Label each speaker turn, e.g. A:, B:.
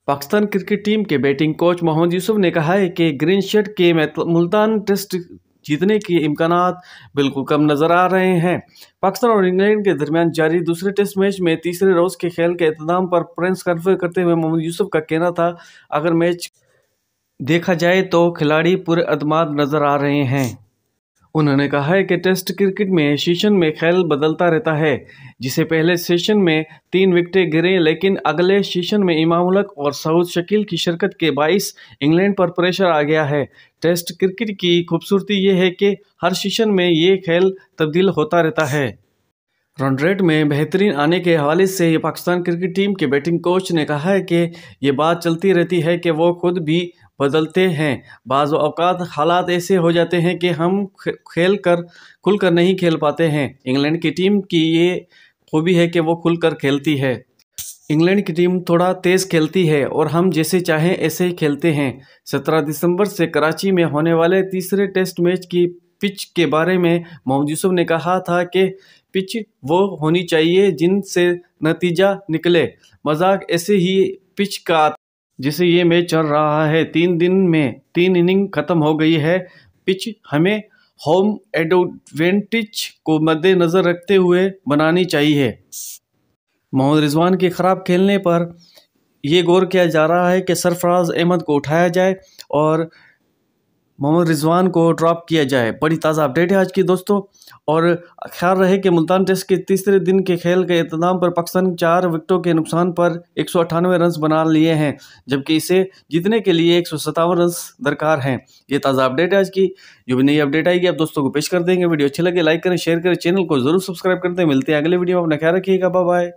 A: Pakistan cricket team के batting coach Mohammad Yusuf ने कहा है कि ग्रीन शर्ट के मुल्तान टेस्ट जीतने के इम्कानात बिल्कुल कम नजर आ रहे हैं। पाकिस्तान और इंग्लैंड के दरमियान जारी दूसरे टेस्ट मैच में तीसरे रोज के खेल के इख्तिताम पर प्रेस कॉन्फ्रेंस करते हुए मोहम्मद यूसुफ का कहना था, अगर मैच देखा जाए तो खिलाड़ी पूरे अदमाद नजर आ रहे हैं। उन्होंने कहा है कि टेस्ट क्रिकेट में सेशन में खेल बदलता रहता है, जिसे पहले सेशन में 3 विकेटें गिरे, लेकिन अगले सेशन में इमाम उल हक और सऊद शकील की शिरकत के बाइस इंग्लैंड पर प्रेशर आ गया है। टेस्ट क्रिकेट की खूबसूरती ये है कि हर सेशन में ये खेल तब्दील होता रहता है। रन रेट में बेहतरीन आने के हवाले से पाकिस्तान क्रिकेट टीम के बैटिंग कोच ने कहा है कि ये बात चलती रहती है कि वो खुद भी बदलते हैं। बाज़ औक़ात हालात ऐसे हो जाते हैं कि हम खुलकर नहीं खेल पाते हैं। इंग्लैंड की टीम की ये खूबी है कि वो खुलकर खेलती है। इंग्लैंड की टीम थोड़ा तेज़ खेलती है और हम जैसे चाहें ऐसे ही खेलते हैं। 17 दिसंबर से कराची में होने वाले तीसरे टेस्ट मैच की पिच के बारे में मोहम्मद यूसुफ ने कहा था कि पिच वो होनी चाहिए जिनसे नतीजा निकले। मजाक ऐसे ही पिच का जिसे ये मैच चल रहा है। 3 दिन में 3 इनिंग खत्म हो गई है। पिच हमें होम एडवांटेज को मद्देनजर रखते हुए बनानी चाहिए। मोहम्मद रिजवान के खराब खेलने पर यह गौर किया जा रहा है कि सरफराज अहमद को उठाया जाए और मोहम्मद रिजवान को ड्रॉप किया जाए। बड़ी ताज़ा अपडेट है आज की दोस्तों। और ख्याल रहे कि मुल्तान टेस्ट के तीसरे दिन के खेल के इख्तिताम पर पाकिस्तान 4 विकेटों के नुकसान पर 198 रन बना लिए हैं, जबकि इसे जीतने के लिए 157 रन दरकार हैं। ये ताज़ा अपडेट है आज की। जो भी नई अपडेट आएगी आप दोस्तों को पेश कर देंगे। वीडियो अच्छी लगे लाइक करें, शेयर करें, चैनल को जरूर सब्सक्राइब करते हैं। मिलते हैं अगले वीडियो में। अपना ख्याल रखिएगा। Bye bye.